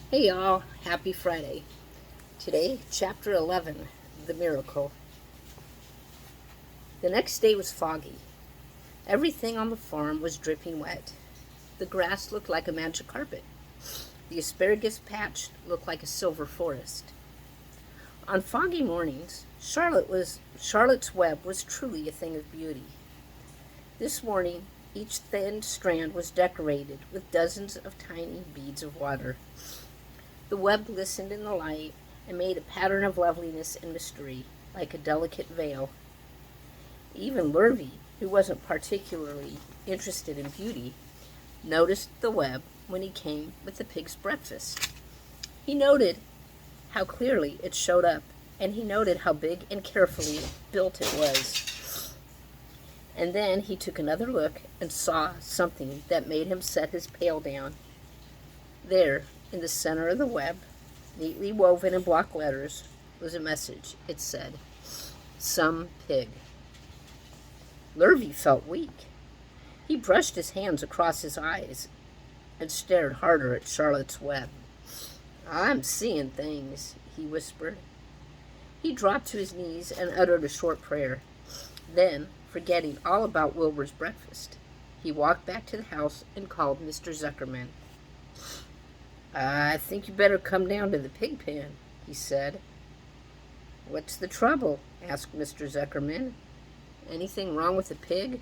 Hey y'all, happy Friday. Today, chapter 11, The Miracle. The next day was foggy. Everything on the farm was dripping wet. The grass looked like a magic carpet. The asparagus patch looked like a silver forest. On foggy mornings, Charlotte's Web was truly a thing of beauty. This morning, each thin strand was decorated with dozens of tiny beads of water. The web glistened in the light and made a pattern of loveliness and mystery, like a delicate veil. Even Lurvy, who wasn't particularly interested in beauty, noticed the web when he came with the pig's breakfast. He noted how clearly it showed up, and he noted how big and carefully built it was. And then he took another look and saw something that made him set his pail down. There, in the center of the web, neatly woven in block letters, was a message. It said, "Some pig." Lurvy felt weak. He brushed his hands across his eyes and stared harder at Charlotte's Web. "I'm seeing things," he whispered. He dropped to his knees and uttered a short prayer. Then, forgetting all about Wilbur's breakfast, he walked back to the house and called Mr. Zuckerman. "I think you better come down to the pig pen," he said. "What's the trouble?" asked Mr. Zuckerman. "Anything wrong with the pig?"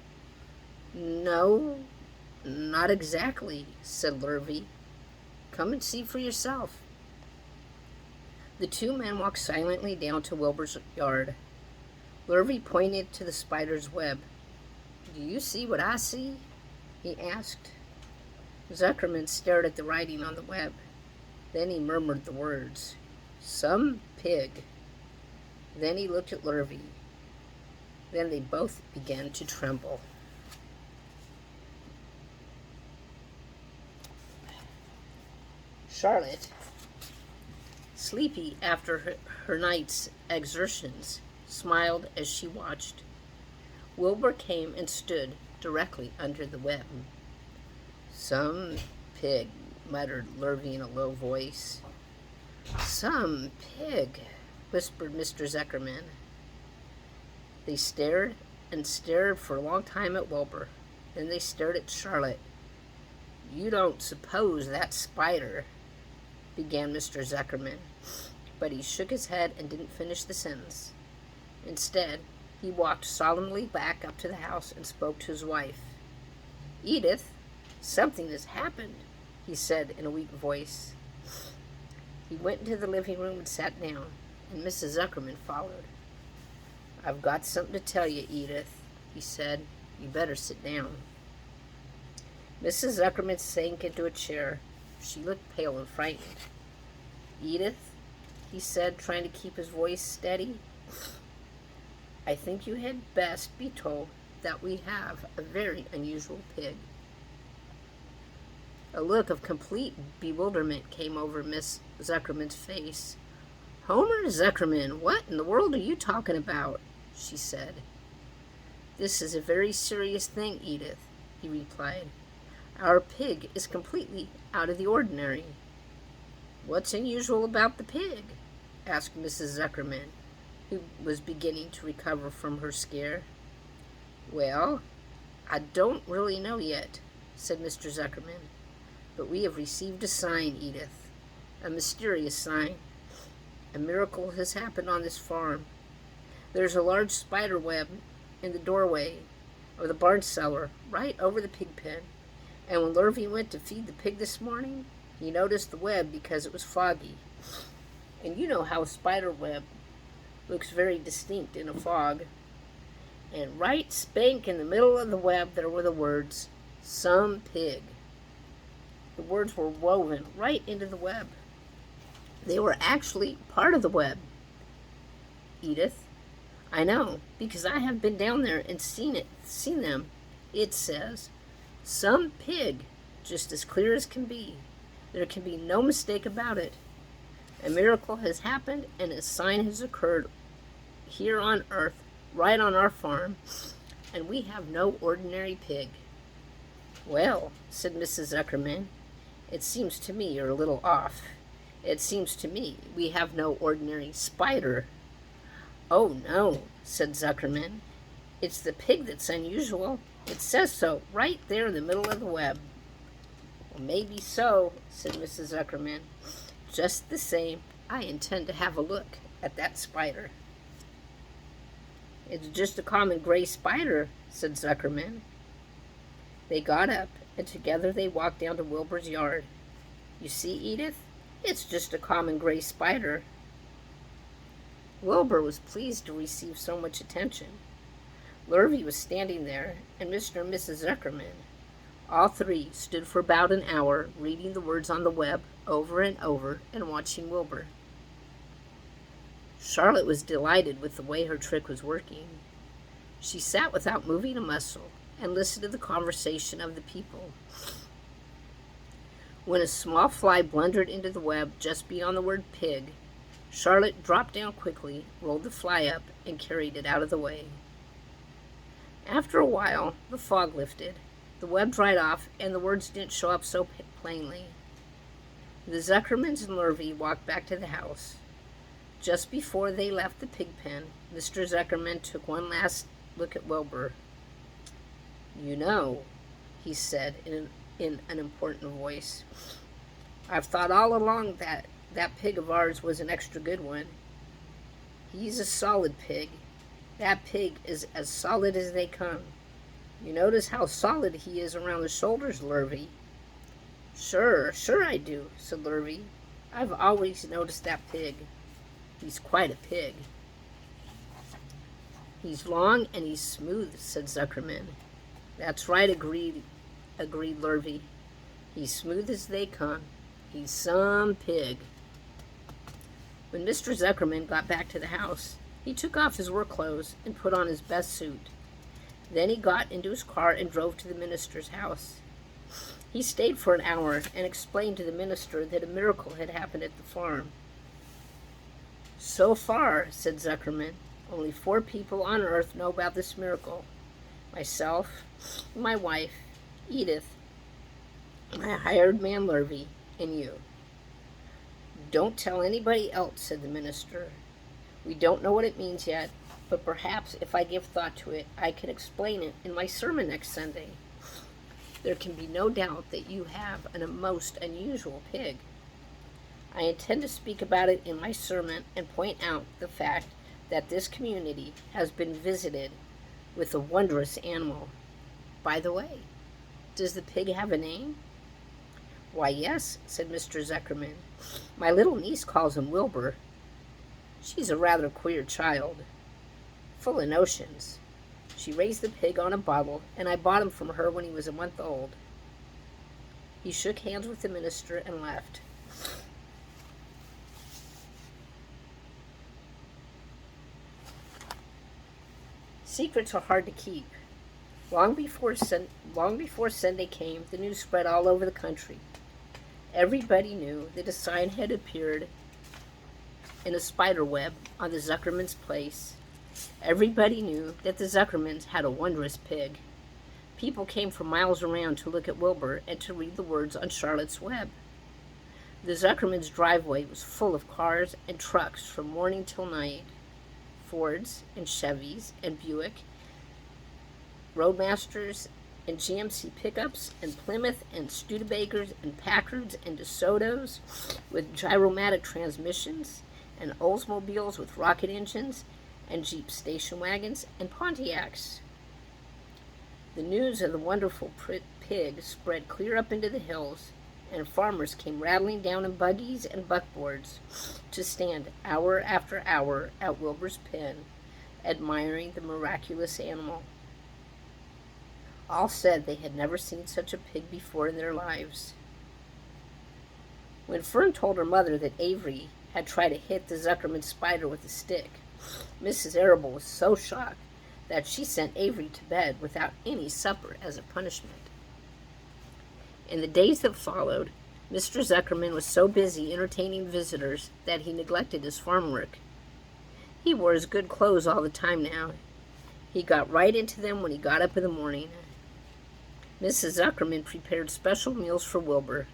"No, not exactly," said Lurvy. "Come and see for yourself." The two men walked silently down to Wilbur's yard. Lurvy pointed to the spider's web. "Do you see what I see?" he asked. Zuckerman stared at the writing on the web. Then he murmured the words, "Some pig." Then he looked at Lurvy. Then they both began to tremble. Charlotte, sleepy after her night's exertions, smiled as she watched. Wilbur came and stood directly under the web. "Some pig," muttered Lurvy in a low voice. "Some pig," whispered Mr. Zuckerman. They stared and stared for a long time at Wilbur. Then they stared at Charlotte. "You don't suppose that spider," began Mr. Zuckerman, but he shook his head and didn't finish the sentence. Instead, he walked solemnly back up to the house and spoke to his wife. "Edith, something has happened," he said in a weak voice. He went into the living room and sat down, and Mrs. Zuckerman followed. "I've got something to tell you, Edith," he said. "You better sit down." Mrs. Zuckerman sank into a chair. She looked pale and frightened. "Edith," he said, trying to keep his voice steady, "I think you had best be told that we have a very unusual pig." A look of complete bewilderment came over Miss Zuckerman's face. "Homer Zuckerman, what in the world are you talking about?" she said. "This is a very serious thing, Edith," he replied. "Our pig is completely out of the ordinary." "What's unusual about the pig?" asked Mrs. Zuckerman, who was beginning to recover from her scare. "Well, I don't really know yet," said Mr. Zuckerman. "But we have received a sign, Edith. A mysterious sign. A miracle has happened on this farm. There's a large spider web in the doorway of the barn cellar, right over the pig pen. And when Lurvy went to feed the pig this morning, he noticed the web because it was foggy. And you know how a spider web looks very distinct in a fog. And right spank in the middle of the web there were the words, 'Some pig.' The words were woven right into the web. They were actually part of the web, Edith. I know, because I have been down there and seen them. It says, 'Some pig,' just as clear as can be. There can be no mistake about it. A miracle has happened and a sign has occurred here on earth, right on our farm, and we have no ordinary pig." "Well," said Mrs. Zuckerman, "it seems to me you're a little off. It seems to me we have no ordinary spider." "Oh, no," said Zuckerman. "It's the pig that's unusual. It says so right there in the middle of the web." "Well, maybe so," said Mrs. Zuckerman. "Just the same, I intend to have a look at that spider." "It's just a common gray spider," said Zuckerman. They got up, and together they walked down to Wilbur's yard. "You see, Edith, it's just a common gray spider." Wilbur was pleased to receive so much attention. Lurvy was standing there, and Mr. and Mrs. Zuckerman. All three stood for about an hour, reading the words on the web over and over and watching Wilbur. Charlotte was delighted with the way her trick was working. She sat without moving a muscle and listened to the conversation of the people. When a small fly blundered into the web just beyond the word pig, Charlotte dropped down quickly, rolled the fly up, and carried it out of the way. After a while, the fog lifted, the web dried off, and the words didn't show up so plainly. The Zuckermans and Lurvy walked back to the house. Just before they left the pig pen, Mr. Zuckerman took one last look at Wilbur. "You know," he said in an important voice, "I've thought all along that pig of ours was an extra good one. He's a solid pig. That pig is as solid as they come. You notice how solid he is around the shoulders, Lurvy?" Sure I do," said Lurvy. "I've always noticed that pig. He's quite a pig." "He's long and he's smooth," said Zuckerman. "That's right," agreed Lurvy. "He's smooth as they come. He's some pig." When Mr. Zuckerman got back to the house, he took off his work clothes and put on his best suit. Then he got into his car and drove to the minister's house. He stayed for an hour and explained to the minister that a miracle had happened at the farm. "So far," said Zuckerman, "only 4 people on earth know about this miracle. Myself, my wife, Edith, my hired man Lurvy, and you." "Don't tell anybody else," said the minister. "We don't know what it means yet, but perhaps if I give thought to it, I can explain it in my sermon next Sunday. There can be no doubt that you have a most unusual pig. I intend to speak about it in my sermon and point out the fact that this community has been visited with a wondrous animal. By the way, does the pig have a name?" "Why, yes," said Mr. Zuckerman. "My little niece calls him Wilbur. She's a rather queer child, full of notions. She raised the pig on a bottle, and I bought him from her when he was a month old." He shook hands with the minister and left. Secrets are hard to keep. Long before Sunday came, the news spread all over the country. Everybody knew that a sign had appeared in a spider web on the Zuckerman's place. Everybody knew that the Zuckermans had a wondrous pig. People came from miles around to look at Wilbur and to read the words on Charlotte's web. The Zuckermans' driveway was full of cars and trucks from morning till night. Fords and Chevys and Buick, Roadmasters and GMC pickups and Plymouth and Studebakers and Packards and DeSotos with gyromatic transmissions and Oldsmobiles with rocket engines and Jeep station wagons and Pontiacs. The news of the wonderful pig spread clear up into the hills, and farmers came rattling down in buggies and buckboards to stand hour after hour at Wilbur's pen, admiring the miraculous animal. All said they had never seen such a pig before in their lives. When Fern told her mother that Avery had tried to hit the Zuckerman spider with a stick, Mrs. Arable was so shocked that she sent Avery to bed without any supper as a punishment. In the days that followed, Mr. Zuckerman was so busy entertaining visitors that he neglected his farm work. He wore his good clothes all the time now. He got right into them when he got up in the morning. Mrs. Zuckerman prepared special meals for Wilbur.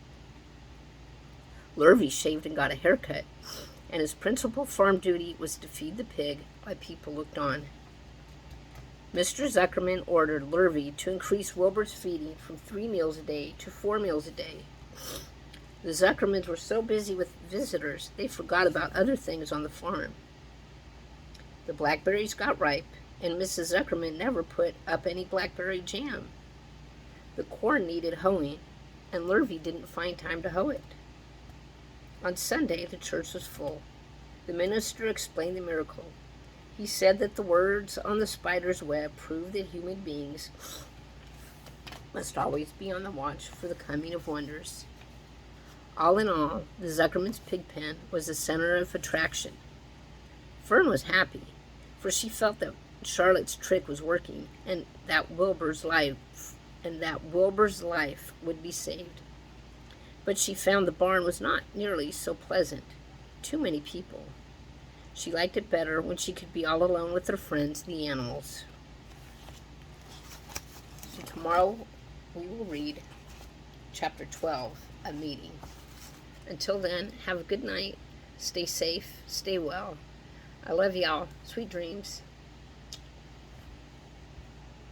Lurvy shaved and got a haircut, and his principal farm duty was to feed the pig while people looked on. Mr. Zuckerman ordered Lurvy to increase Wilbur's feeding from 3 meals a day to 4 meals a day. The Zuckermans were so busy with visitors, they forgot about other things on the farm. The blackberries got ripe, and Mrs. Zuckerman never put up any blackberry jam. The corn needed hoeing, and Lurvy didn't find time to hoe it. On Sunday, the church was full. The minister explained the miracle. He said that the words on the spider's web proved that human beings must always be on the watch for the coming of wonders. All in all, the Zuckerman's pig pen was the center of attraction. Fern was happy, for she felt that Charlotte's trick was working, and that Wilbur's life would be saved. But she found the barn was not nearly so pleasant. Too many people. She liked it better when she could be all alone with her friends, the animals. So tomorrow we will read chapter 12, A Meeting. Until then, have a good night. Stay safe. Stay well. I love y'all. Sweet dreams.